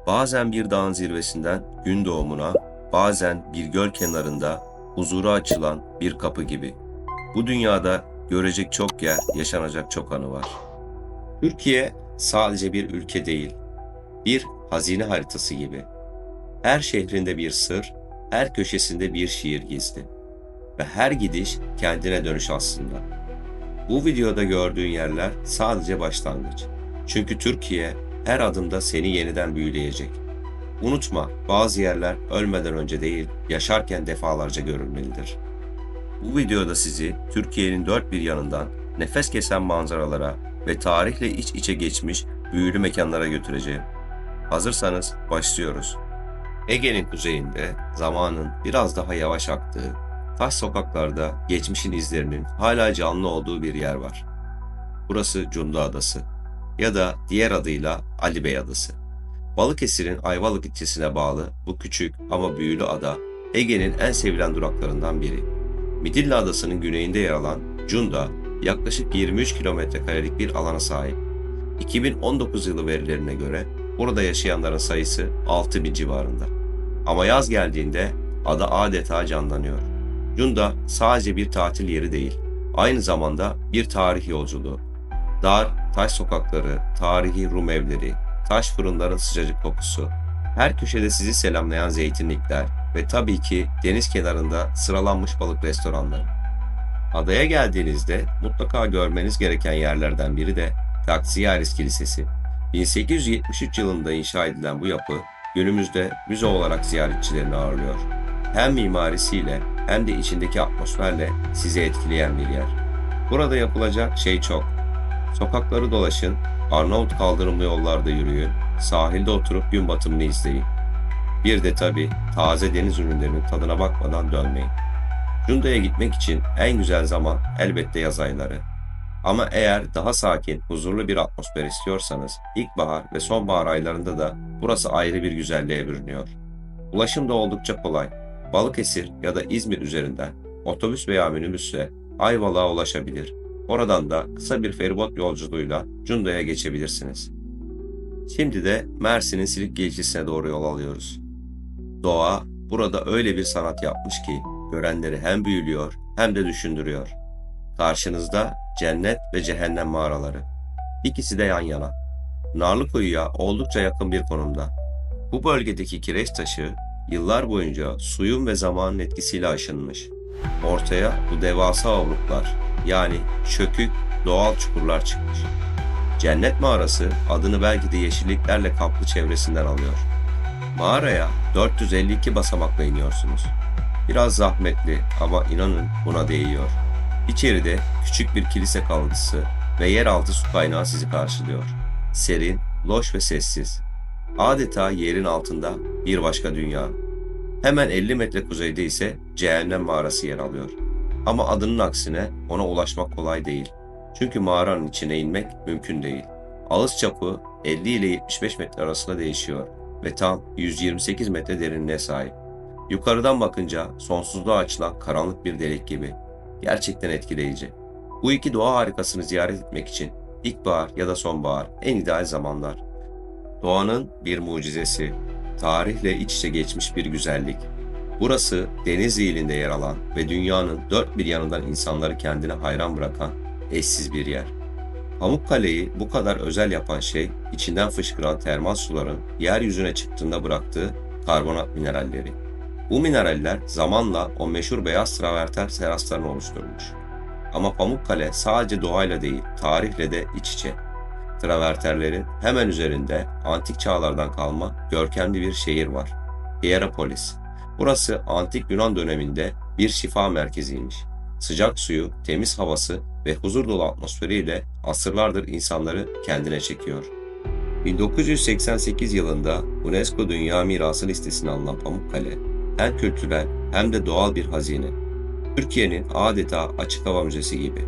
Bazen bir dağın zirvesinden gün doğumuna, bazen bir göl kenarında huzura açılan bir kapı gibi. Bu dünyada görecek çok yer, yaşanacak çok anı var. Türkiye sadece bir ülke değil, bir hazine haritası gibi. Her şehrinde bir sır, her köşesinde bir şiir gizli. Ve her gidiş kendine dönüş aslında. Bu videoda gördüğün yerler sadece başlangıç. Çünkü Türkiye her adımda seni yeniden büyüleyecek. Unutma, bazı yerler ölmeden önce değil, yaşarken defalarca görülmelidir. Bu videoda sizi Türkiye'nin dört bir yanından nefes kesen manzaralara ve tarihle iç içe geçmiş büyülü mekanlara götüreceğim. Hazırsanız başlıyoruz. Ege'nin kuzeyinde zamanın biraz daha yavaş aktığı, taş sokaklarda geçmişin izlerinin hala canlı olduğu bir yer var. Burası Cunda Adası ya da diğer adıyla Ali Bey Adası. Balıkesir'in Ayvalık ilçesine bağlı bu küçük ama büyülü ada Ege'nin en sevilen duraklarından biri. Midilli Adası'nın güneyinde yer alan Cunda yaklaşık 23 kilometrekarelik bir alana sahip. 2019 yılı verilerine göre burada yaşayanların sayısı 6.000 civarında. Ama yaz geldiğinde ada adeta canlanıyor. Cunda sadece bir tatil yeri değil, aynı zamanda bir tarih yolculuğu. Dar, taş sokakları, tarihi Rum evleri, taş fırınların sıcacık kokusu, her köşede sizi selamlayan zeytinlikler ve tabii ki deniz kenarında sıralanmış balık restoranları. Adaya geldiğinizde mutlaka görmeniz gereken yerlerden biri de Taksiyaris Kilisesi. 1873 yılında inşa edilen bu yapı günümüzde müze olarak ziyaretçilerini ağırlıyor. Hem mimarisiyle hem de içindeki atmosferle sizi etkileyen bir yer. Burada yapılacak şey çok. Sokakları dolaşın, Arnavut kaldırımlı yollarda yürüyün, sahilde oturup gün batımını izleyin. Bir de tabii taze deniz ürünlerinin tadına bakmadan dönmeyin. Cunda'ya gitmek için en güzel zaman elbette yaz ayları. Ama eğer daha sakin, huzurlu bir atmosfer istiyorsanız ilkbahar ve sonbahar aylarında da burası ayrı bir güzelliğe bürünüyor. Ulaşım da oldukça kolay. Balıkesir ya da İzmir üzerinden otobüs veya minibüsle Ayvalık'a ulaşabilir. Oradan da kısa bir feribot yolculuğuyla Cunda'ya geçebilirsiniz. Şimdi de Mersin'in Silifke ilçesine doğru yol alıyoruz. Doğa burada öyle bir sanat yapmış ki görenleri hem büyülüyor hem de düşündürüyor. Karşınızda cennet ve cehennem mağaraları. İkisi de yan yana. Narlıkuyu'ya oldukça yakın bir konumda. Bu bölgedeki kireç taşı yıllar boyunca suyun ve zamanın etkisiyle aşınmış. Ortaya bu devasa obruklar yani çökük doğal çukurlar çıkmış. Cennet mağarası adını belki de yeşilliklerle kaplı çevresinden alıyor. Mağaraya 452 basamakla iniyorsunuz. Biraz zahmetli ama inanın buna değiyor. İçeride küçük bir kilise kalıntısı ve yeraltı su kaynağı sizi karşılıyor. Serin, loş ve sessiz. Adeta yerin altında bir başka dünya. Hemen 50 metre kuzeyde ise Cehennem Mağarası yer alıyor. Ama adının aksine ona ulaşmak kolay değil. Çünkü mağaranın içine inmek mümkün değil. Ağız çapı 50 ile 75 metre arasında değişiyor ve tam 128 metre derinliğe sahip. Yukarıdan bakınca sonsuzluğa açılan karanlık bir delik gibi. Gerçekten etkileyici. Bu iki doğa harikasını ziyaret etmek için ilkbahar ya da sonbahar en ideal zamanlar. Doğanın bir mucizesi, tarihle iç içe geçmiş bir güzellik. Burası Denizli ilinde yer alan ve dünyanın dört bir yanından insanları kendine hayran bırakan eşsiz bir yer. Pamukkale'yi bu kadar özel yapan şey, içinden fışkıran termal suların yeryüzüne çıktığında bıraktığı karbonat mineralleri. Bu mineraller zamanla o meşhur beyaz traverten teraslarını oluşturmuş. Ama Pamukkale sadece doğayla değil, tarihle de iç içe. Travertenlerin hemen üzerinde antik çağlardan kalma görkemli bir şehir var. Hierapolis. Burası antik Yunan döneminde bir şifa merkeziymiş. Sıcak suyu, temiz havası ve huzur dolu atmosferiyle asırlardır insanları kendine çekiyor. 1988 yılında UNESCO Dünya Mirası listesine alınan Pamukkale, hem kültürel hem de doğal bir hazine. Türkiye'nin adeta açık hava müzesi gibi.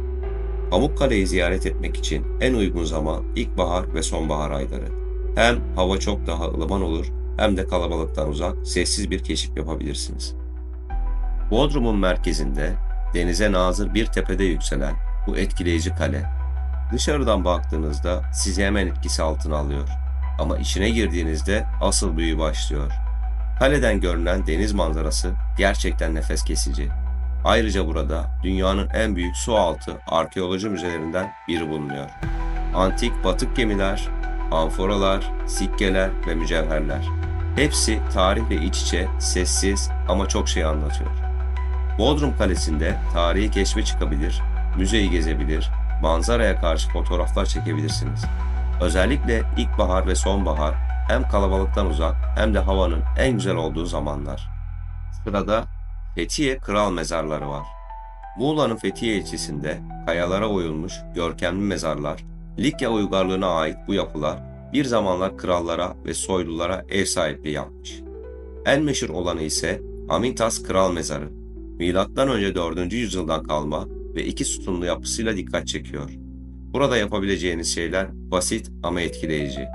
Pamukkale'yi ziyaret etmek için en uygun zaman ilkbahar ve sonbahar ayları. Hem hava çok daha ılıman olur hem de kalabalıktan uzak, sessiz bir keşif yapabilirsiniz. Bodrum'un merkezinde denize nazır bir tepede yükselen bu etkileyici kale, dışarıdan baktığınızda sizi hemen etkisi altına alıyor. Ama içine girdiğinizde asıl büyü başlıyor. Kaleden görünen deniz manzarası gerçekten nefes kesici. Ayrıca burada dünyanın en büyük sualtı arkeoloji müzelerinden biri bulunuyor. Antik batık gemiler, amforalar, sikkeler ve mücevherler. Hepsi tarihle iç içe, sessiz ama çok şey anlatıyor. Bodrum Kalesi'nde tarihi keşfe çıkabilir, müzeyi gezebilir, manzaraya karşı fotoğraflar çekebilirsiniz. Özellikle ilkbahar ve sonbahar hem kalabalıktan uzak hem de havanın en güzel olduğu zamanlar. Sırada Fethiye Kral Mezarları var. Muğla'nın Fethiye ilçesinde kayalara oyulmuş görkemli mezarlar, Likya uygarlığına ait bu yapılar bir zamanlar krallara ve soylulara ev sahipliği yapmış. En meşhur olanı ise Amintas Kral Mezarı. Milattan önce 4. yüzyıldan kalma ve iki sütunlu yapısıyla dikkat çekiyor. Burada yapabileceğiniz şeyler basit ama etkileyici.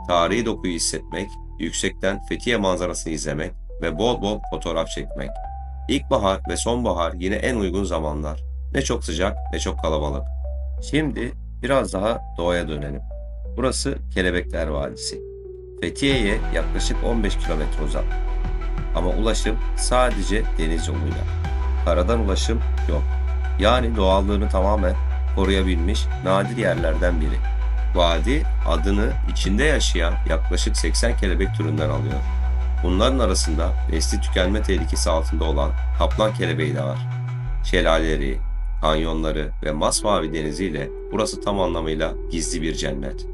Tarihi dokuyu hissetmek, yüksekten Fethiye manzarasını izlemek ve bol bol fotoğraf çekmek. İlkbahar ve sonbahar yine en uygun zamanlar. Ne çok sıcak ne çok kalabalık. Şimdi biraz daha doğaya dönelim. Burası Kelebekler Vadisi. Fethiye'ye yaklaşık 15 kilometre uzak. Ama ulaşım sadece deniz yoluyla. Karadan ulaşım yok. Yani doğallığını tamamen koruyabilmiş nadir yerlerden biri. Vadi adını içinde yaşayan yaklaşık 80 kelebek türünden alıyor. Bunların arasında nesli tükenme tehlikesi altında olan kaplan kelebeği de var. Şelaleleri, kanyonları ve masmavi deniziyle burası tam anlamıyla gizli bir cennet.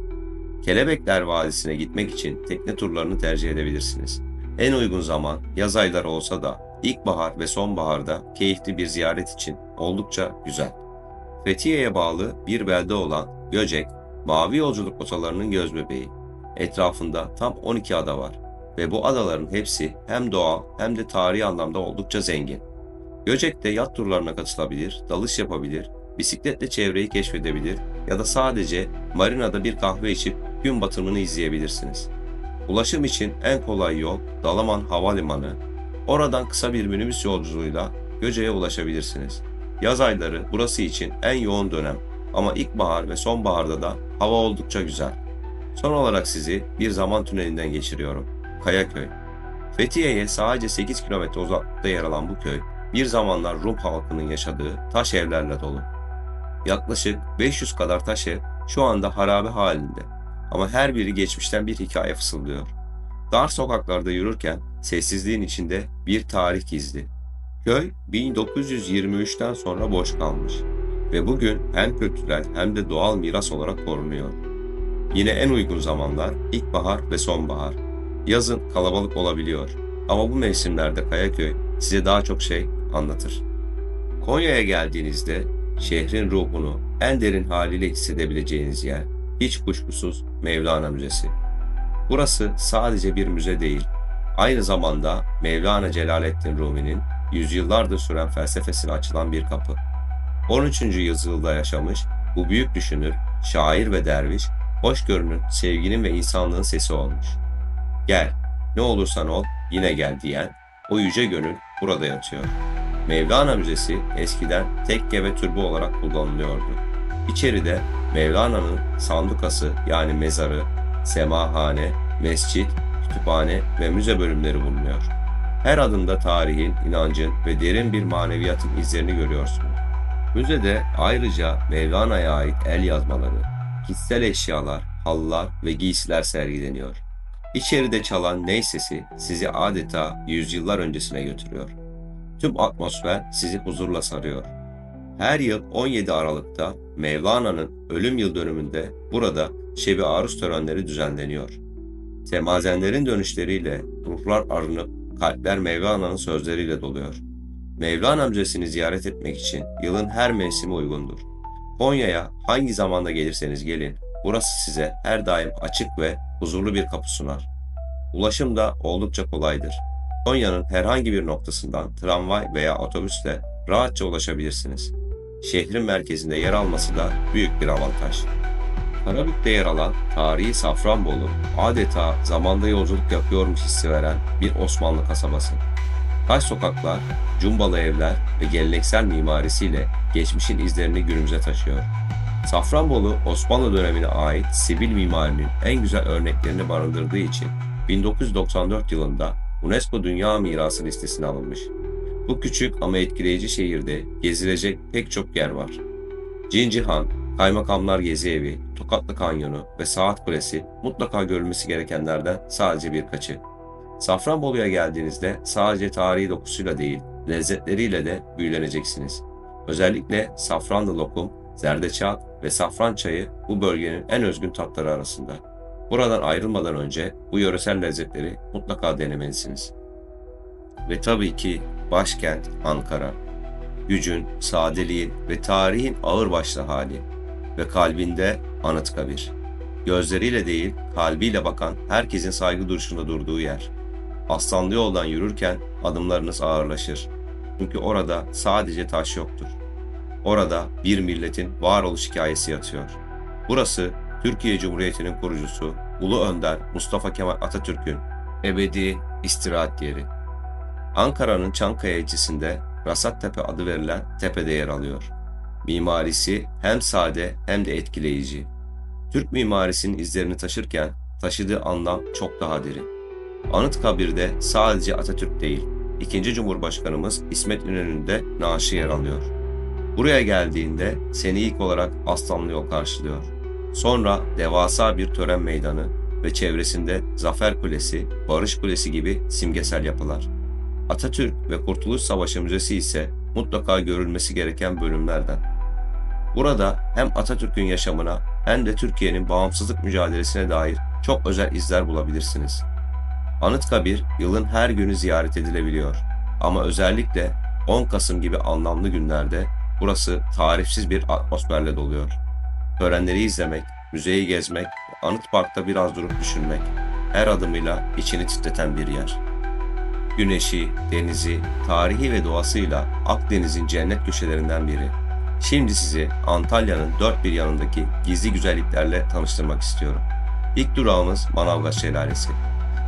Kelebekler Vadisi'ne gitmek için tekne turlarını tercih edebilirsiniz. En uygun zaman yaz ayları olsa da ilkbahar ve sonbaharda keyifli bir ziyaret için oldukça güzel. Fethiye'ye bağlı bir belde olan Göcek, mavi yolculuk rotalarının gözbebeği. Etrafında tam 12 ada var ve bu adaların hepsi hem doğal hem de tarihi anlamda oldukça zengin. Göcek'te yat turlarına katılabilir, dalış yapabilir, bisikletle çevreyi keşfedebilir ya da sadece marinada bir kahve içip gün batımını izleyebilirsiniz. Ulaşım için en kolay yol Dalaman Havalimanı. Oradan kısa bir minibüs yolculuğuyla Göcek'e ulaşabilirsiniz. Yaz ayları burası için en yoğun dönem ama ilkbahar ve sonbaharda da hava oldukça güzel. Son olarak sizi bir zaman tünelinden geçiriyorum. Kayaköy. Fethiye'ye sadece 8 kilometre uzaklıkta yer alan bu köy, bir zamanlar Rum halkının yaşadığı taş evlerle dolu. Yaklaşık 500 kadar taş ev şu anda harabe halinde ama her biri geçmişten bir hikaye fısıldıyor. Dar sokaklarda yürürken sessizliğin içinde bir tarih gizli. Köy 1923'ten sonra boş kalmış ve bugün hem kültürel hem de doğal miras olarak korunuyor. Yine en uygun zamanlar ilkbahar ve sonbahar. Yazın kalabalık olabiliyor ama bu mevsimlerde Kayaköy size daha çok şey anlatır. Konya'ya geldiğinizde şehrin ruhunu en derin haliyle hissedebileceğiniz yer hiç kuşkusuz Mevlana Müzesi. Burası sadece bir müze değil, aynı zamanda Mevlana Celaleddin Rumi'nin yüzyıllardır süren felsefesine açılan bir kapı. 13. yüzyılda yaşamış bu büyük düşünür, şair ve derviş, hoşgörünün, sevginin ve insanlığın sesi olmuş. Gel, ne olursan ol, yine gel diyen o yüce gönül burada yatıyor. Mevlana Müzesi eskiden tekke ve türbe olarak kullanılıyordu. İçeride Mevlana'nın sandukası yani mezarı, semahane, mescit, kütüphane ve müze bölümleri bulunuyor. Her adımda tarihin, inancın ve derin bir maneviyatın izlerini görüyorsunuz. Müzede ayrıca Mevlana'ya ait el yazmaları, kişisel eşyalar, halılar ve giysiler sergileniyor. İçeride çalan ney sesi sizi adeta yüzyıllar öncesine götürüyor. Tüm atmosfer sizi huzurla sarıyor. Her yıl 17 Aralık'ta Mevlana'nın ölüm yıl dönümünde burada şebi aruz törenleri düzenleniyor. Semazenlerin dönüşleriyle ruhlar arınıp kalpler Mevlana'nın sözleriyle doluyor. Mevlana Müzesi'ni ziyaret etmek için yılın her mevsimi uygundur. Konya'ya hangi zamanda gelirseniz gelin, burası size her daim açık ve huzurlu bir kapı sunar. Ulaşım da oldukça kolaydır. Konya'nın herhangi bir noktasından tramvay veya otobüsle rahatça ulaşabilirsiniz. Şehrin merkezinde yer alması da büyük bir avantaj. Karabük'te yer alan tarihi Safranbolu adeta zamanda yolculuk yapıyormuş hissi veren bir Osmanlı kasabası. Taş sokaklar, cumbalı evler ve geleneksel mimarisiyle geçmişin izlerini günümüze taşıyor. Safranbolu, Osmanlı dönemine ait sivil mimarinin en güzel örneklerini barındırdığı için 1994 yılında UNESCO Dünya Mirası listesine alınmış. Bu küçük ama etkileyici şehirde gezilecek pek çok yer var. Cincihan, Kaymakamlar Gezi Evi, Tokatlı Kanyonu ve Saat Kulesi mutlaka görülmesi gerekenlerden sadece birkaçı. Safranbolu'ya geldiğinizde sadece tarihi dokusuyla değil, lezzetleriyle de büyüleneceksiniz. Özellikle safranlı lokum, zerdeçal ve safran çayı bu bölgenin en özgün tatları arasında. Buradan ayrılmadan önce bu yöresel lezzetleri mutlaka denemelisiniz. Ve tabii ki başkent Ankara. Gücün, sadeliğin ve tarihin ağırbaşlı hali ve kalbinde Anıtkabir. Gözleriyle değil, kalbiyle bakan herkesin saygı duruşunda durduğu yer. Aslanlı yoldan yürürken adımlarınız ağırlaşır. Çünkü orada sadece taş yoktur. Orada bir milletin varoluş hikayesi yatıyor. Burası Türkiye Cumhuriyeti'nin kurucusu Ulu Önder Mustafa Kemal Atatürk'ün ebedi istirahat yeri. Ankara'nın Çankaya ilçesinde Rasattepe adı verilen tepede yer alıyor. Mimarisi hem sade hem de etkileyici. Türk mimarisinin izlerini taşırken taşıdığı anlam çok daha derin. Anıtkabir'de sadece Atatürk değil, II. Cumhurbaşkanımız İsmet İnönü'nün de naaşı yer alıyor. Buraya geldiğinde seni ilk olarak Aslanlı Yol karşılıyor. Sonra devasa bir tören meydanı ve çevresinde Zafer Kulesi, Barış Kulesi gibi simgesel yapılar. Atatürk ve Kurtuluş Savaşı Müzesi ise mutlaka görülmesi gereken bölümlerden. Burada hem Atatürk'ün yaşamına hem de Türkiye'nin bağımsızlık mücadelesine dair çok özel izler bulabilirsiniz. Anıtkabir yılın her günü ziyaret edilebiliyor. Ama özellikle 10 Kasım gibi anlamlı günlerde burası tarifsiz bir atmosferle doluyor. Törenleri izlemek, müzeyi gezmek, Anıt Park'ta biraz durup düşünmek, her adımıyla içini titreten bir yer. Güneşi, denizi, tarihi ve doğasıyla Akdeniz'in cennet köşelerinden biri. Şimdi sizi Antalya'nın dört bir yanındaki gizli güzelliklerle tanıştırmak istiyorum. İlk durağımız Manavgat Şelalesi.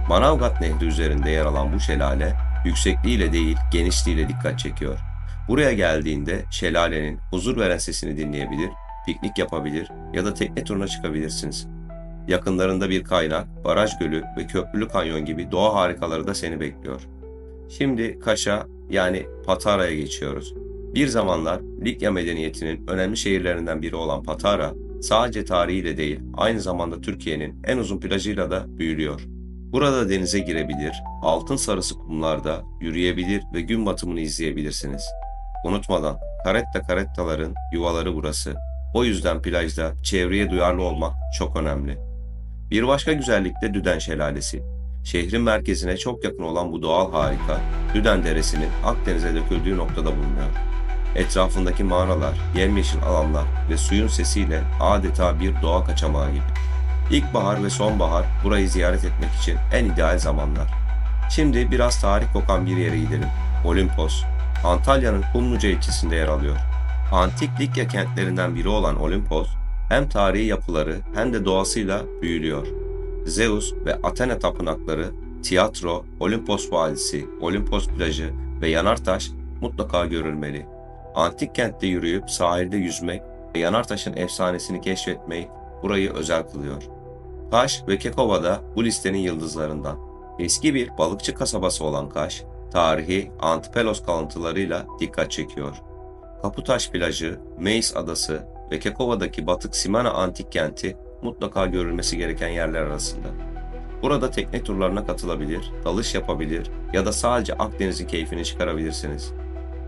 Manavgat Nehri üzerinde yer alan bu şelale, yüksekliğiyle değil genişliğiyle dikkat çekiyor. Buraya geldiğinde şelalenin huzur veren sesini dinleyebilir, piknik yapabilir ya da tekne turuna çıkabilirsiniz. Yakınlarında bir kaynak, baraj gölü ve köprülü kanyon gibi doğa harikaları da seni bekliyor. Şimdi Kaş'a yani Patara'ya geçiyoruz. Bir zamanlar Likya medeniyetinin önemli şehirlerinden biri olan Patara, sadece tarihiyle değil, aynı zamanda Türkiye'nin en uzun plajıyla da büyülüyor. Burada denize girebilir, altın sarısı kumlarda yürüyebilir ve gün batımını izleyebilirsiniz. Unutmadan, karettaların yuvaları burası. O yüzden plajda çevreye duyarlı olmak çok önemli. Bir başka güzellik de Düden Şelalesi. Şehrin merkezine çok yakın olan bu doğal harika, Düden Deresi'nin Akdeniz'e döküldüğü noktada bulunuyor. Etrafındaki mağaralar, yemyeşil alanlar ve suyun sesiyle adeta bir doğa kaçamağı gibi. İlkbahar ve sonbahar burayı ziyaret etmek için en ideal zamanlar. Şimdi biraz tarih kokan bir yere gidelim. Olimpos, Antalya'nın Kumluca ilçesinde yer alıyor. Antik Likya kentlerinden biri olan Olimpos, hem tarihi yapıları hem de doğasıyla büyülüyor. Zeus ve Athena tapınakları, tiyatro, Olimpos Vadisi, Olimpos plajı ve Yanartaş mutlaka görülmeli. Antik kentte yürüyüp sahilde yüzmek ve Yanartaş'ın efsanesini keşfetmeyi burayı özel kılıyor. Kaş ve Kekova da bu listenin yıldızlarından. Eski bir balıkçı kasabası olan Kaş, tarihi Antipelos kalıntılarıyla dikkat çekiyor. Kaputaş plajı, Meis adası ve Kekova'daki Batık Simana antik kenti mutlaka görülmesi gereken yerler arasında. Burada tekne turlarına katılabilir, dalış yapabilir ya da sadece Akdeniz'in keyfini çıkarabilirsiniz.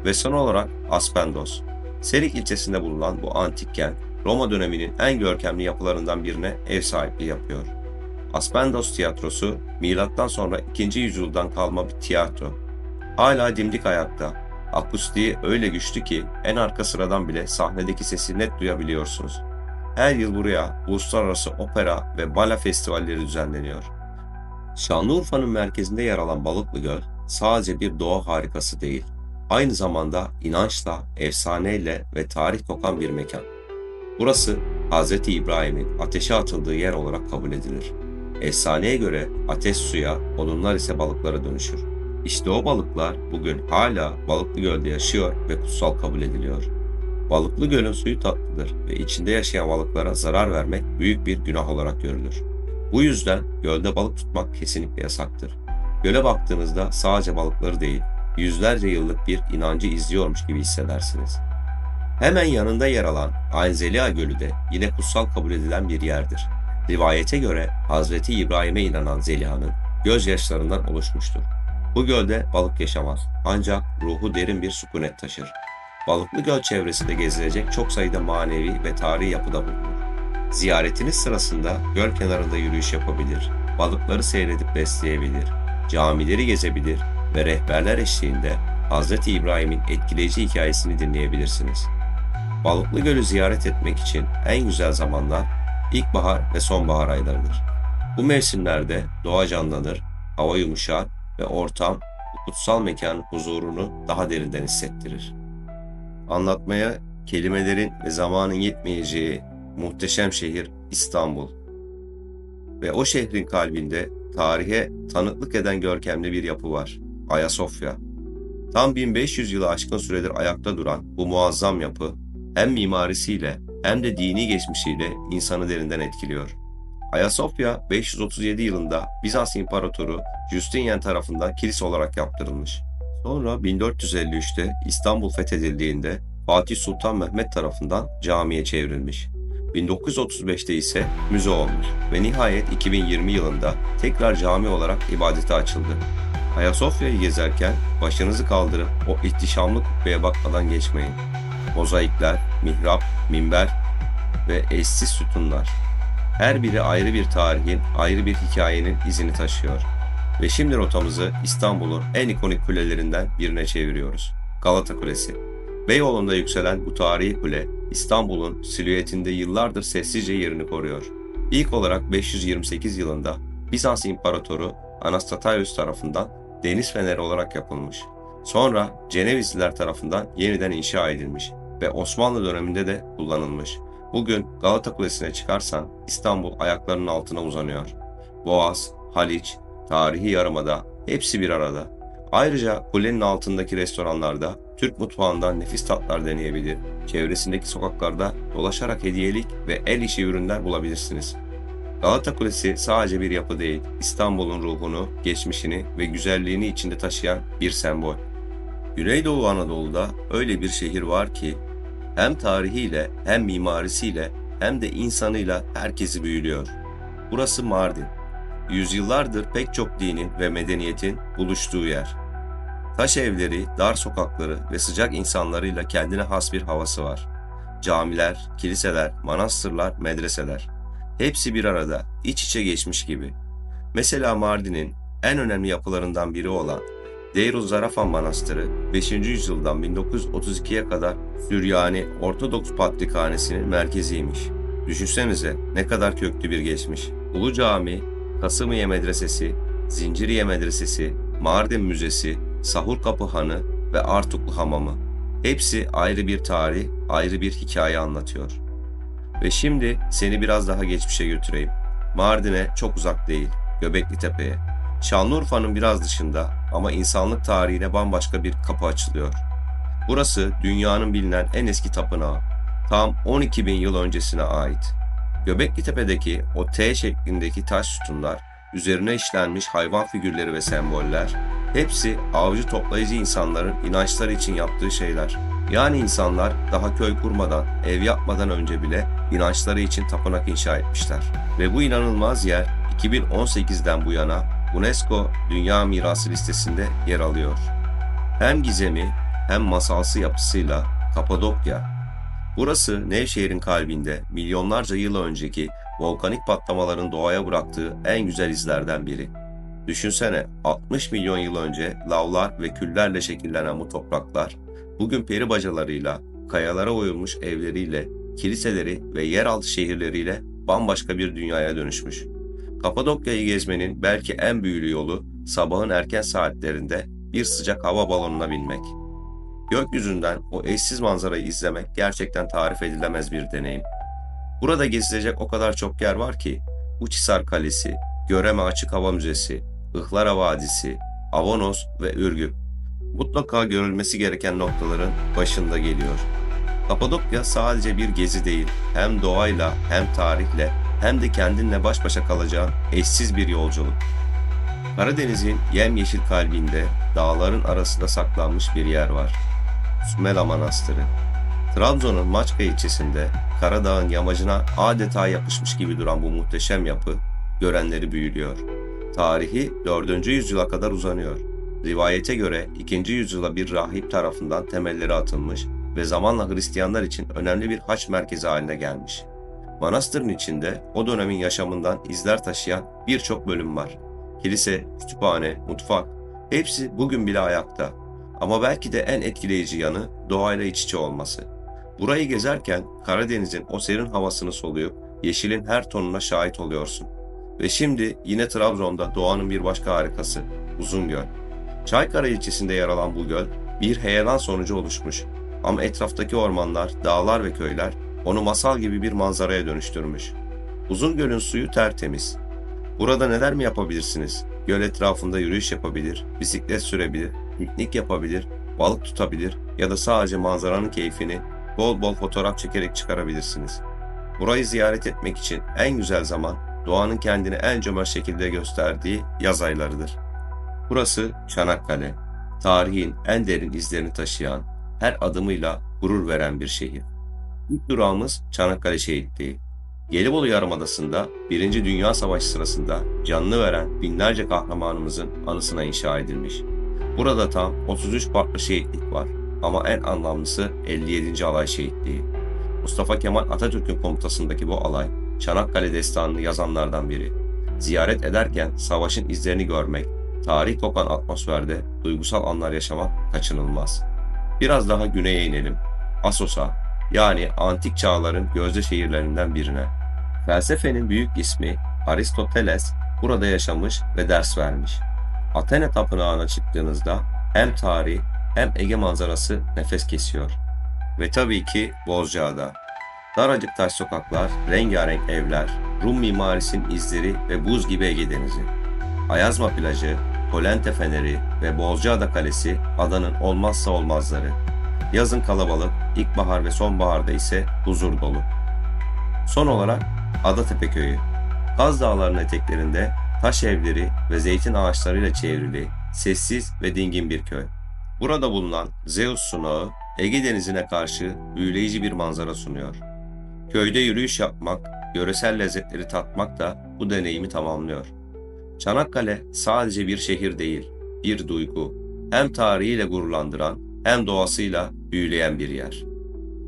Ve son olarak Aspendos. Serik ilçesinde bulunan bu antik kent, Roma döneminin en görkemli yapılarından birine ev sahipliği yapıyor. Aspendos tiyatrosu, milattan sonra 2. yüzyıldan kalma bir tiyatro. Hala dimdik ayakta. Akustiği öyle güçlü ki en arka sıradan bile sahnedeki sesi net duyabiliyorsunuz. Her yıl buraya uluslararası opera ve bale festivalleri düzenleniyor. Şanlıurfa'nın merkezinde yer alan Balıklı Göl sadece bir doğa harikası değil, aynı zamanda inançla, efsaneyle ve tarih kokan bir mekan. Burası Hz. İbrahim'in ateşe atıldığı yer olarak kabul edilir. Efsaneye göre ateş suya, odunlar ise balıklara dönüşür. İşte o balıklar bugün hala Balıklı Göl'de yaşıyor ve kutsal kabul ediliyor. Balıklı Göl'ün suyu tatlıdır ve içinde yaşayan balıklara zarar vermek büyük bir günah olarak görülür. Bu yüzden gölde balık tutmak kesinlikle yasaktır. Göle baktığınızda sadece balıkları değil, yüzlerce yıllık bir inancı izliyormuş gibi hissedersiniz. Hemen yanında yer alan Ain Zeliha Gölü de yine kutsal kabul edilen bir yerdir. Rivayete göre Hazreti İbrahim'e inanan Zeliha'nın gözyaşlarından oluşmuştur. Bu gölde balık yaşamaz ancak ruhu derin bir sükunet taşır. Balıklı Göl çevresinde gezilecek çok sayıda manevi ve tarihi yapıda bulunur. Ziyaretiniz sırasında göl kenarında yürüyüş yapabilir, balıkları seyredip besleyebilir, camileri gezebilir ve rehberler eşliğinde Hazreti İbrahim'in etkileyici hikayesini dinleyebilirsiniz. Balıklı Gölü ziyaret etmek için en güzel zamanlar ilkbahar ve sonbahar aylarıdır. Bu mevsimlerde doğa canlanır, hava yumuşar ve ortam bu kutsal mekanın huzurunu daha derinden hissettirir. Anlatmaya kelimelerin ve zamanın yetmeyeceği muhteşem şehir İstanbul ve o şehrin kalbinde tarihe tanıklık eden görkemli bir yapı var. Ayasofya. Tam 1500 yılı aşkın süredir ayakta duran bu muazzam yapı hem mimarisiyle hem de dini geçmişiyle insanı derinden etkiliyor. Ayasofya 537 yılında Bizans İmparatoru Justinian tarafından kilise olarak yaptırılmış. Sonra 1453'te İstanbul fethedildiğinde Fatih Sultan Mehmet tarafından camiye çevrilmiş. 1935'te ise müze olmuş ve nihayet 2020 yılında tekrar cami olarak ibadete açıldı. Ayasofya'yı gezerken başınızı kaldırıp o ihtişamlı kubbeye bakmadan geçmeyin. Mozaikler, mihrap, minber ve eşsiz sütunlar. Her biri ayrı bir tarihin, ayrı bir hikayenin izini taşıyor. Ve şimdi rotamızı İstanbul'un en ikonik kulelerinden birine çeviriyoruz. Galata Kulesi. Beyoğlu'nda yükselen bu tarihi kule, İstanbul'un silüetinde yıllardır sessizce yerini koruyor. İlk olarak 528 yılında Bizans İmparatoru Anastasios tarafından deniz feneri olarak yapılmış. Sonra Cenevizliler tarafından yeniden inşa edilmiş ve Osmanlı döneminde de kullanılmış. Bugün Galata Kulesi'ne çıkarsan İstanbul ayaklarının altına uzanıyor. Boğaz, Haliç, tarihi yarımada hepsi bir arada. Ayrıca kulenin altındaki restoranlarda Türk mutfağından nefis tatlar deneyebilir, çevresindeki sokaklarda dolaşarak hediyelik ve el işi ürünler bulabilirsiniz. Galata Kulesi sadece bir yapı değil, İstanbul'un ruhunu, geçmişini ve güzelliğini içinde taşıyan bir sembol. Güneydoğu Anadolu'da öyle bir şehir var ki hem tarihiyle hem mimarisiyle hem de insanıyla herkesi büyülüyor. Burası Mardin. Yüzyıllardır pek çok dinin ve medeniyetin buluştuğu yer. Taş evleri, dar sokakları ve sıcak insanlarıyla kendine has bir havası var. Camiler, kiliseler, manastırlar, medreseler. Hepsi bir arada, iç içe geçmiş gibi. Mesela Mardin'in en önemli yapılarından biri olan Deir-u-Zarafan Manastırı 5. yüzyıldan 1932'ye kadar Süryani Ortodoks Patrikhanesi'nin merkeziymiş. Düşünsenize ne kadar köklü bir geçmiş. Ulu Cami, Kasımiye Medresesi, Zinciriye Medresesi, Mardin Müzesi, Sahurkapı Hanı ve Artuklu Hamamı. Hepsi ayrı bir tarih, ayrı bir hikaye anlatıyor. Ve şimdi seni biraz daha geçmişe götüreyim. Mardin'e çok uzak değil, Göbekli Tepe'ye. Şanlıurfa'nın biraz dışında ama insanlık tarihine bambaşka bir kapı açılıyor. Burası dünyanın bilinen en eski tapınağı. Tam 12 bin yıl öncesine ait. Göbekli Tepe'deki o T şeklindeki taş sütunlar, üzerine işlenmiş hayvan figürleri ve semboller, hepsi avcı toplayıcı insanların inançları için yaptığı şeyler. Yani insanlar daha köy kurmadan, ev yapmadan önce bile inançları için tapınak inşa etmişler. Ve bu inanılmaz yer 2018'den bu yana UNESCO Dünya Mirası listesinde yer alıyor. Hem gizemi hem masalsı yapısıyla Kapadokya. Burası Nevşehir'in kalbinde milyonlarca yıl önceki volkanik patlamaların doğaya bıraktığı en güzel izlerden biri. Düşünsene 60 milyon yıl önce lavlar ve küllerle şekillenen bu topraklar, bugün peri bacalarıyla, kayalara oyulmuş evleriyle, kiliseleri ve yeraltı şehirleriyle bambaşka bir dünyaya dönüşmüş. Kapadokya'yı gezmenin belki en büyülü yolu sabahın erken saatlerinde bir sıcak hava balonuna binmek. Gökyüzünden o eşsiz manzarayı izlemek gerçekten tarif edilemez bir deneyim. Burada gezilecek o kadar çok yer var ki, Uçhisar Kalesi, Göreme Açık Hava Müzesi, Ihlara Vadisi, Avanos ve Ürgüp. Mutlaka görülmesi gereken noktaların başında geliyor. Kapadokya sadece bir gezi değil, hem doğayla, hem tarihle, hem de kendinle baş başa kalacağın eşsiz bir yolculuk. Karadeniz'in yemyeşil kalbinde, dağların arasında saklanmış bir yer var. Sümela Manastırı. Trabzon'un Maçka ilçesinde, Karadağ'ın yamacına adeta yapışmış gibi duran bu muhteşem yapı, görenleri büyülüyor. Tarihi 4. yüzyıla kadar uzanıyor. Rivayete göre 2. yüzyıla bir rahip tarafından temelleri atılmış ve zamanla Hristiyanlar için önemli bir haç merkezi haline gelmiş. Manastırın içinde o dönemin yaşamından izler taşıyan birçok bölüm var. Kilise, kütüphane, mutfak, hepsi bugün bile ayakta. Ama belki de en etkileyici yanı doğayla iç içe olması. Burayı gezerken Karadeniz'in o serin havasını soluyup yeşilin her tonuna şahit oluyorsun. Ve şimdi yine Trabzon'da doğanın bir başka harikası, Uzungöl. Çaykara ilçesinde yer alan bu göl bir heyelan sonucu oluşmuş. Ama etraftaki ormanlar, dağlar ve köyler onu masal gibi bir manzaraya dönüştürmüş. Uzungöl'ün suyu tertemiz. Burada neler mi yapabilirsiniz? Göl etrafında yürüyüş yapabilir, bisiklet sürebilir, piknik yapabilir, balık tutabilir ya da sadece manzaranın keyfini bol bol fotoğraf çekerek çıkarabilirsiniz. Burayı ziyaret etmek için en güzel zaman doğanın kendini en cömert şekilde gösterdiği yaz aylarıdır. Burası Çanakkale, tarihin en derin izlerini taşıyan, her adımıyla gurur veren bir şehir. İlk durağımız Çanakkale Şehitliği. Gelibolu Yarımadası'nda 1. Dünya Savaşı sırasında canını veren binlerce kahramanımızın anısına inşa edilmiş. Burada tam 33 farklı şehitlik var ama en anlamlısı 57. Alay Şehitliği. Mustafa Kemal Atatürk'ün komutasındaki bu alay, Çanakkale destanını yazanlardan biri. Ziyaret ederken savaşın izlerini görmek, tarih kokan atmosferde duygusal anlar yaşamak kaçınılmaz. Biraz daha güneye inelim. Assos'a, yani antik çağların gözde şehirlerinden birine. Felsefenin büyük ismi Aristoteles burada yaşamış ve ders vermiş. Athena Tapınağı'na çıktığınızda hem tarih hem Ege manzarası nefes kesiyor. Ve tabii ki Bozcaada. Daracık taş sokaklar, rengarenk evler, Rum mimarisinin izleri ve buz gibi Ege Denizi. Ayazma plajı, Polente Feneri ve Bozcaada Kalesi adanın olmazsa olmazları. Yazın kalabalık, ilkbahar ve sonbaharda ise huzur dolu. Son olarak Adatepe Köyü. Kaz Dağları'nın eteklerinde taş evleri ve zeytin ağaçlarıyla çevrili, sessiz ve dingin bir köy. Burada bulunan Zeus Sunağı, Ege Denizi'ne karşı büyüleyici bir manzara sunuyor. Köyde yürüyüş yapmak, yöresel lezzetleri tatmak da bu deneyimi tamamlıyor. Çanakkale sadece bir şehir değil, bir duygu. Hem tarihiyle gururlandıran hem doğasıyla büyüleyen bir yer.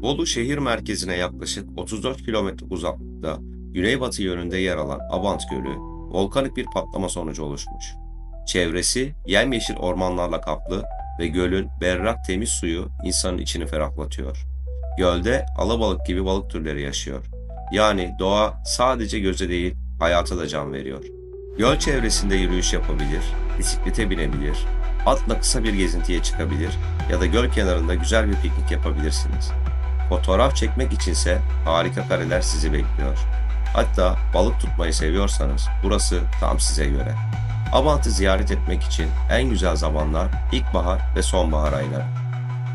Bolu şehir merkezine yaklaşık 34 kilometre uzaklıkta güneybatı yönünde yer alan Abant Gölü, volkanik bir patlama sonucu oluşmuş. Çevresi yemyeşil ormanlarla kaplı ve gölün berrak temiz suyu insanın içini ferahlatıyor. Gölde alabalık gibi balık türleri yaşıyor. Yani doğa sadece göze değil, hayata da can veriyor. Göl çevresinde yürüyüş yapabilir, bisiklete binebilir, atla kısa bir gezintiye çıkabilir ya da göl kenarında güzel bir piknik yapabilirsiniz. Fotoğraf çekmek içinse harika kareler sizi bekliyor. Hatta balık tutmayı seviyorsanız burası tam size göre. Abant'ı ziyaret etmek için en güzel zamanlar ilkbahar ve sonbahar ayları.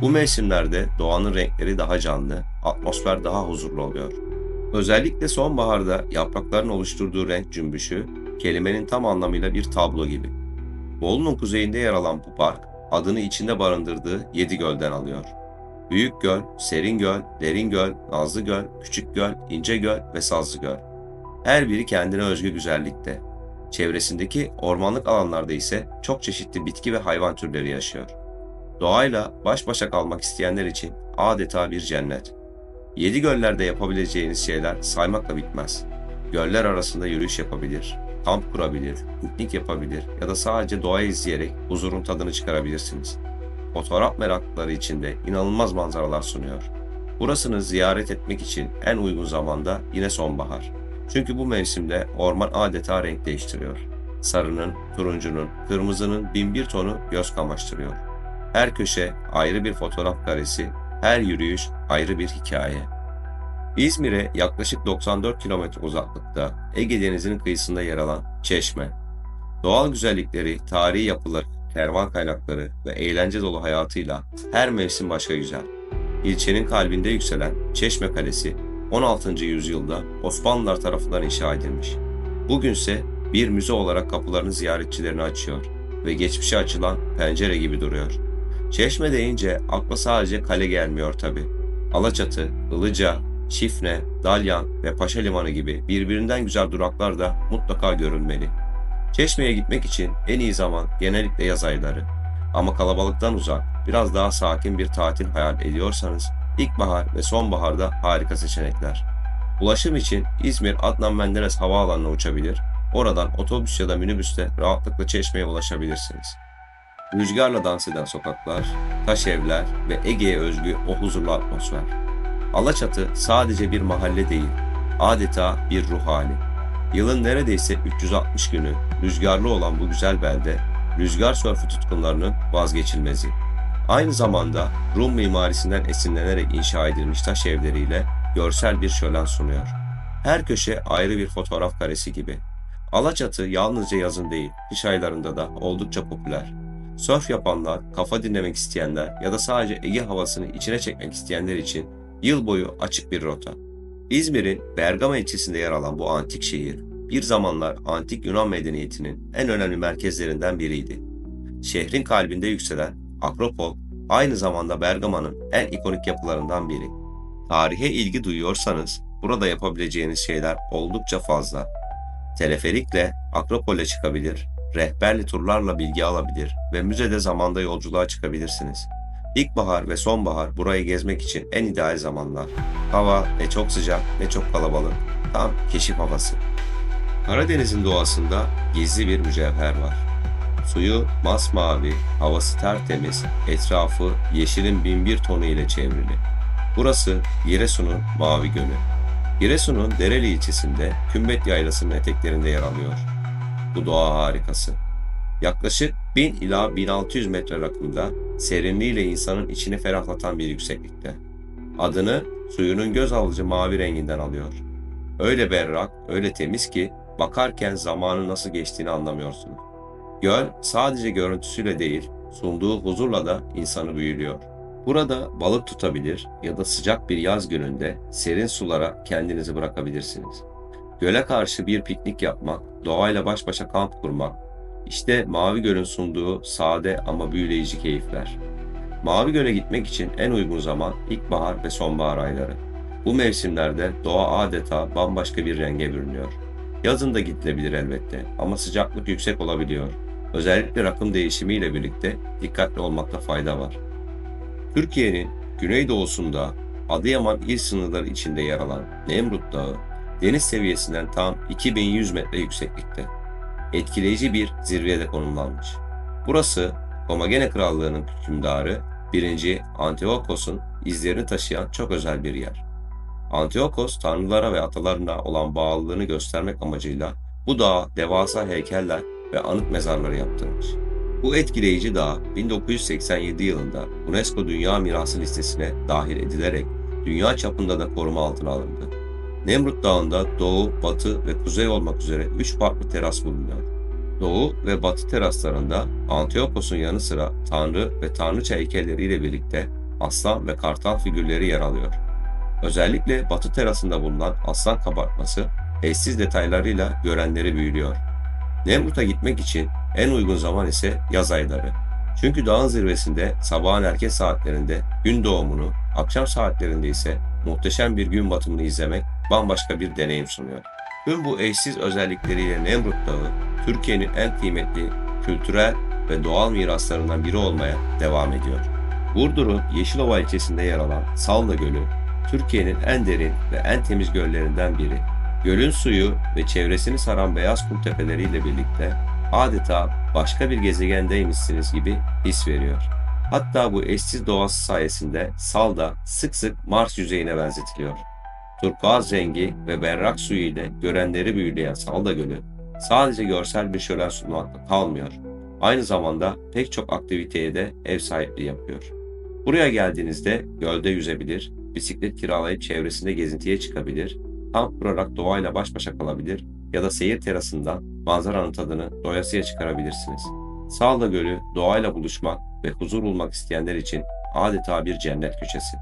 Bu mevsimlerde doğanın renkleri daha canlı, atmosfer daha huzurlu oluyor. Özellikle sonbaharda yaprakların oluşturduğu renk cümbüşü, kelimenin tam anlamıyla bir tablo gibi. Bolu'nun kuzeyinde yer alan bu park, adını içinde barındırdığı 7 gölden alıyor. Büyük Göl, Serin Göl, Derin Göl, Nazlı Göl, Küçük Göl, İnce Göl ve Sazlı Göl. Her biri kendine özgü güzellikte. Çevresindeki ormanlık alanlarda ise çok çeşitli bitki ve hayvan türleri yaşıyor. Doğayla baş başa kalmak isteyenler için adeta bir cennet. 7 göllerde yapabileceğiniz şeyler saymakla bitmez. Göller arasında yürüyüş yapabilir, kamp kurabilir, piknik yapabilir ya da sadece doğayı izleyerek huzurun tadını çıkarabilirsiniz. Fotoğraf meraklıları için de inanılmaz manzaralar sunuyor. Burasını ziyaret etmek için en uygun zamanda yine sonbahar. Çünkü bu mevsimde orman adeta renk değiştiriyor. Sarının, turuncunun, kırmızının binbir tonu göz kamaştırıyor. Her köşe ayrı bir fotoğraf karesi, her yürüyüş ayrı bir hikaye. İzmir'e yaklaşık 94 kilometre uzaklıkta Ege Denizi'nin kıyısında yer alan Çeşme. Doğal güzellikleri, tarihi yapıları, kervan kaynakları ve eğlence dolu hayatıyla her mevsim başka güzel. İlçenin kalbinde yükselen Çeşme Kalesi 16. yüzyılda Osmanlılar tarafından inşa edilmiş. Bugünse bir müze olarak kapılarını ziyaretçilerine açıyor ve geçmişe açılan pencere gibi duruyor. Çeşme deyince akla sadece kale gelmiyor tabi. Alaçatı, Ilıca, Şifne, Dalyan ve Paşa Limanı gibi birbirinden güzel duraklar da mutlaka görülmeli. Çeşme'ye gitmek için en iyi zaman genellikle yaz ayları. Ama kalabalıktan uzak, biraz daha sakin bir tatil hayal ediyorsanız ilkbahar ve sonbaharda harika seçenekler. Ulaşım için İzmir Adnan Menderes Havaalanı'na uçabilir, oradan otobüs ya da minibüsle rahatlıkla Çeşme'ye ulaşabilirsiniz. Rüzgarla dans eden sokaklar, taş evler ve Ege'ye özgü o huzurlu atmosfer. Alaçatı sadece bir mahalle değil, adeta bir ruh hali. Yılın neredeyse 360 günü rüzgarlı olan bu güzel belde, rüzgar sörfü tutkunlarının vazgeçilmezi. Aynı zamanda Rum mimarisinden esinlenerek inşa edilmiş taş evleriyle görsel bir şölen sunuyor. Her köşe ayrı bir fotoğraf karesi gibi. Alaçatı yalnızca yazın değil, kış aylarında da oldukça popüler. Sörf yapanlar, kafa dinlemek isteyenler ya da sadece Ege havasını içine çekmek isteyenler için yıl boyu açık bir rota. İzmir'in Bergama ilçesinde yer alan bu antik şehir, bir zamanlar antik Yunan medeniyetinin en önemli merkezlerinden biriydi. Şehrin kalbinde yükselen Akropol, aynı zamanda Bergama'nın en ikonik yapılarından biri. Tarihe ilgi duyuyorsanız, burada yapabileceğiniz şeyler oldukça fazla. Teleferikle Akropol'e çıkabilir, rehberli turlarla bilgi alabilir ve müzede zamanda yolculuğa çıkabilirsiniz. İlkbahar ve sonbahar burayı gezmek için en ideal zamanlar. Hava ne çok sıcak ne çok kalabalık. Tam keşif havası. Karadeniz'in doğasında gizli bir mücevher var. Suyu masmavi, havası tertemiz, etrafı yeşilin binbir tonu ile çevrili. Burası Giresun'un Mavi Gölü. Giresun'un Dereli ilçesinde Kümbet Yaylası'nın eteklerinde yer alıyor. Bu doğa harikası. Yaklaşık 1000 ila 1600 metre rakımda, serinliğiyle insanın içini ferahlatan bir yükseklikte. Adını suyunun göz alıcı mavi renginden alıyor. Öyle berrak, öyle temiz ki bakarken zamanın nasıl geçtiğini anlamıyorsunuz. Göl sadece görüntüsüyle değil, sunduğu huzurla da insanı büyülüyor. Burada balık tutabilir ya da sıcak bir yaz gününde serin sulara kendinizi bırakabilirsiniz. Göle karşı bir piknik yapmak, doğayla baş başa kamp kurmak, işte Mavi Göl'ün sunduğu sade ama büyüleyici keyifler. Mavi Göl'e gitmek için en uygun zaman ilkbahar ve sonbahar ayları. Bu mevsimlerde doğa adeta bambaşka bir renge bürünüyor. Yazın da gidilebilir elbette ama sıcaklık yüksek olabiliyor. Özellikle rakım değişimiyle birlikte dikkatli olmakta fayda var. Türkiye'nin güneydoğusunda Adıyaman il sınırları içinde yer alan Nemrut Dağı, deniz seviyesinden tam 2100 metre yükseklikte. Etkileyici bir zirvede konumlanmış. Burası Komagene Krallığı'nın hükümdarı 1. Antiochos'un izlerini taşıyan çok özel bir yer. Antiochos tanrılara ve atalarına olan bağlılığını göstermek amacıyla bu dağa devasa heykeller ve anıt mezarları yaptırmış. Bu etkileyici dağ 1987 yılında UNESCO Dünya Mirası listesine dahil edilerek dünya çapında da koruma altına alındı. Nemrut Dağı'nda doğu, batı ve kuzey olmak üzere 3 farklı teras bulunuyor. Doğu ve batı teraslarında Antiochos'un yanı sıra tanrı ve tanrıça heykelleriyle birlikte aslan ve kartal figürleri yer alıyor. Özellikle batı terasında bulunan aslan kabartması eşsiz detaylarıyla görenleri büyülüyor. Nemrut'a gitmek için en uygun zaman ise yaz ayları. Çünkü dağın zirvesinde sabahın erken saatlerinde gün doğumunu, akşam saatlerinde ise muhteşem bir gün batımını izlemek bambaşka bir deneyim sunuyor. Tüm bu eşsiz özellikleriyle Nemrut Dağı, Türkiye'nin en kıymetli kültürel ve doğal miraslarından biri olmaya devam ediyor. Burdur'un Yeşilova ilçesinde yer alan Salda Gölü, Türkiye'nin en derin ve en temiz göllerinden biri. Gölün suyu ve çevresini saran beyaz kum tepeleriyle birlikte adeta başka bir gezegendeymişsiniz gibi his veriyor. Hatta bu eşsiz doğası sayesinde Salda sık sık Mars yüzeyine benzetiliyor. Turkuaz rengi ve berrak suyu ile görenleri büyüleyen Salda Gölü sadece görsel bir şölen sunmakla kalmıyor. Aynı zamanda pek çok aktiviteye de ev sahipliği yapıyor. Buraya geldiğinizde gölde yüzebilir, bisiklet kiralayıp çevresinde gezintiye çıkabilir, kamp kurarak doğayla baş başa kalabilir ya da seyir terasından manzaranın tadını doyasıya çıkarabilirsiniz. Salda Gölü doğayla buluşmak ve huzur bulmak isteyenler için adeta bir cennet köşesi.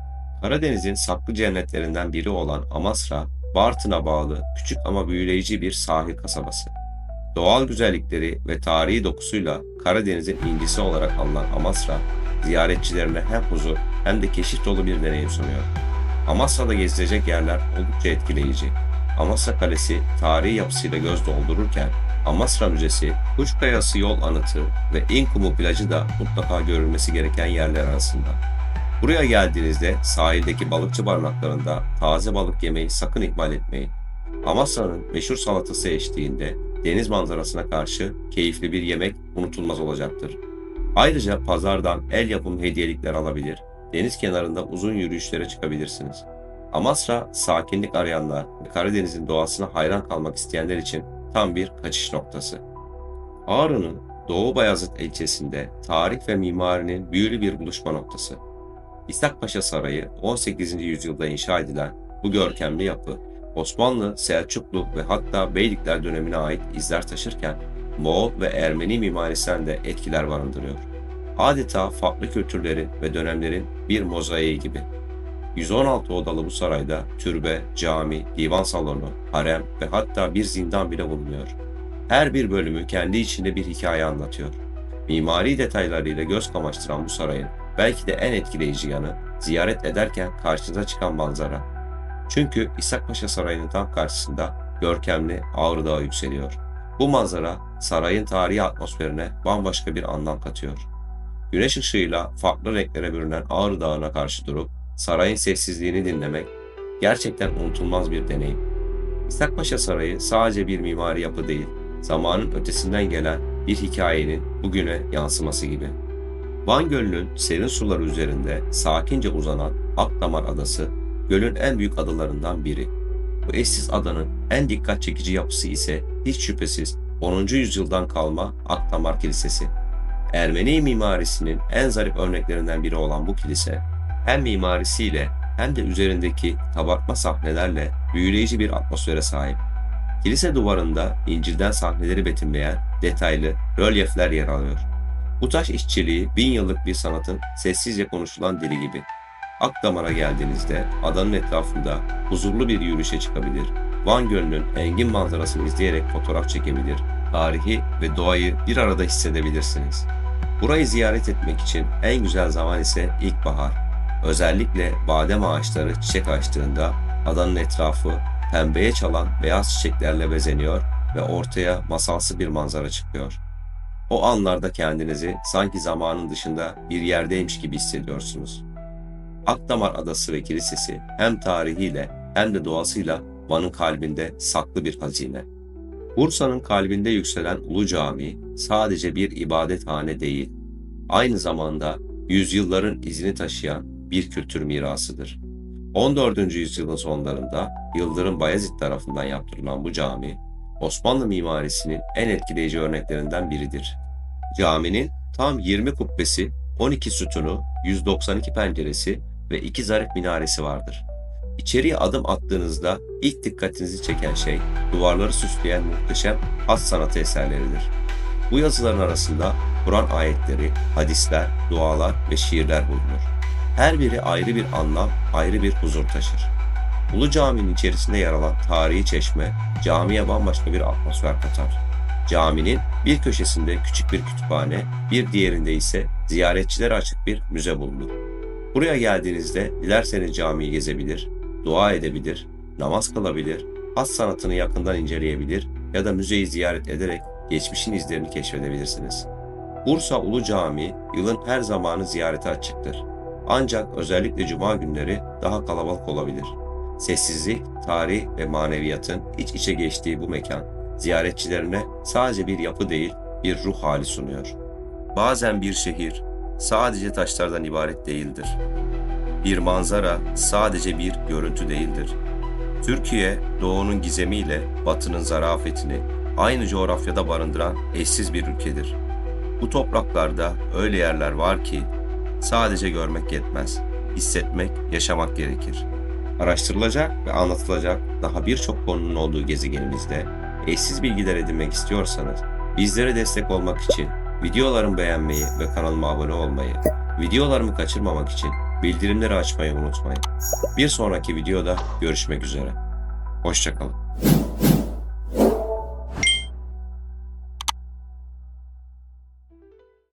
Karadeniz'in saklı cennetlerinden biri olan Amasra, Bartın'a bağlı küçük ama büyüleyici bir sahil kasabası. Doğal güzellikleri ve tarihi dokusuyla Karadeniz'in incisi olarak anılan Amasra, ziyaretçilerine hem huzur hem de keşif dolu bir deneyim sunuyor. Amasra'da gezilecek yerler oldukça etkileyici. Amasra Kalesi tarihi yapısıyla göz doldururken, Amasra Müzesi, Kuşkayası Yol Anıtı ve İnkumu Plajı da mutlaka görülmesi gereken yerler arasında. Buraya geldiğinizde sahildeki balıkçı barınaklarında taze balık yemeyi sakın ihmal etmeyin. Amasra'nın meşhur salatası eşliğinde deniz manzarasına karşı keyifli bir yemek unutulmaz olacaktır. Ayrıca pazardan el yapımı hediyelikler alabilir, deniz kenarında uzun yürüyüşlere çıkabilirsiniz. Amasra, sakinlik arayanlar ve Karadeniz'in doğasına hayran kalmak isteyenler için tam bir kaçış noktası. Ağrı'nın Doğu Bayazıt ilçesinde tarih ve mimarinin büyülü bir buluşma noktası. İshak Paşa Sarayı 18. yüzyılda inşa edilen bu görkemli yapı, Osmanlı, Selçuklu ve hatta Beylikler dönemine ait izler taşırken Moğol ve Ermeni mimarisinden de etkiler barındırıyor. Adeta farklı kültürlerin ve dönemlerin bir mozaiği gibi. 116 odalı bu sarayda türbe, cami, divan salonu, harem ve hatta bir zindan bile bulunuyor. Her bir bölümü kendi içinde bir hikaye anlatıyor. Mimari detaylarıyla göz kamaştıran bu sarayın belki de en etkileyici yanı ziyaret ederken karşınıza çıkan manzara. Çünkü İshak Paşa Sarayı'nın tam karşısında görkemli Ağrı Dağı yükseliyor. Bu manzara sarayın tarihi atmosferine bambaşka bir anlam katıyor. Güneş ışığıyla farklı renklere bürünen Ağrı Dağı'na karşı durup sarayın sessizliğini dinlemek gerçekten unutulmaz bir deneyim. İshak Paşa Sarayı sadece bir mimari yapı değil, zamanın ötesinden gelen bir hikayenin bugüne yansıması gibi. Van Gölü'nün serin suları üzerinde sakince uzanan Akdamar Adası, gölün en büyük adalarından biri. Bu eşsiz adanın en dikkat çekici yapısı ise hiç şüphesiz 10. yüzyıldan kalma Akdamar Kilisesi. Ermeni mimarisinin en zarif örneklerinden biri olan bu kilise, hem mimarisiyle hem de üzerindeki kabartma sahnelerle büyüleyici bir atmosfere sahip. Kilise duvarında İncil'den sahneleri betimleyen detaylı rölyefler yer alıyor. Bu taş işçiliği 1000 yıllık bir sanatın sessizce konuşulan dili gibi. Akdamar'a geldiğinizde adanın etrafında huzurlu bir yürüyüşe çıkabilir, Van Gölü'nün engin manzarasını izleyerek fotoğraf çekebilir, tarihi ve doğayı bir arada hissedebilirsiniz. Burayı ziyaret etmek için en güzel zaman ise ilkbahar. Özellikle badem ağaçları çiçek açtığında adanın etrafı pembeye çalan beyaz çiçeklerle bezeniyor ve ortaya masalsı bir manzara çıkıyor. O anlarda kendinizi sanki zamanın dışında bir yerdeymiş gibi hissediyorsunuz. Akdamar Adası ve Kilisesi hem tarihiyle hem de doğasıyla Van'ın kalbinde saklı bir hazine. Bursa'nın kalbinde yükselen Ulu Cami sadece bir ibadethane değil, aynı zamanda yüzyılların izini taşıyan bir kültür mirasıdır. 14. yüzyılın sonlarında Yıldırım Bayezid tarafından yaptırılan bu cami, Osmanlı mimarisinin en etkileyici örneklerinden biridir. Caminin tam 20 kubbesi, 12 sütunu, 192 penceresi ve 2 zarif minaresi vardır. İçeriye adım attığınızda ilk dikkatinizi çeken şey duvarları süsleyen muhteşem has sanatı eserleridir. Bu yazıların arasında Kur'an ayetleri, hadisler, dualar ve şiirler bulunur. Her biri ayrı bir anlam, ayrı bir huzur taşır. Ulu Cami'nin içerisinde yer alan tarihi çeşme, camiye bambaşka bir atmosfer katar. Caminin bir köşesinde küçük bir kütüphane, bir diğerinde ise ziyaretçilere açık bir müze bulunur. Buraya geldiğinizde dilerseniz camiyi gezebilir, dua edebilir, namaz kılabilir, has sanatını yakından inceleyebilir ya da müzeyi ziyaret ederek geçmişin izlerini keşfedebilirsiniz. Bursa Ulu Camii yılın her zamanı ziyarete açıktır. Ancak özellikle cuma günleri daha kalabalık olabilir. Sessizlik, tarih ve maneviyatın iç içe geçtiği bu mekan, ziyaretçilerine sadece bir yapı değil, bir ruh hali sunuyor. Bazen bir şehir sadece taşlardan ibaret değildir. Bir manzara sadece bir görüntü değildir. Türkiye, doğunun gizemiyle batının zarafetini aynı coğrafyada barındıran eşsiz bir ülkedir. Bu topraklarda öyle yerler var ki sadece görmek yetmez, hissetmek, yaşamak gerekir. Araştırılacak ve anlatılacak daha birçok konunun olduğu gezegenimizde eşsiz bilgiler edinmek istiyorsanız bizlere destek olmak için videolarımı beğenmeyi ve kanalıma abone olmayı, videolarımı kaçırmamak için bildirimleri açmayı unutmayın. Bir sonraki videoda görüşmek üzere. Hoşça kalın.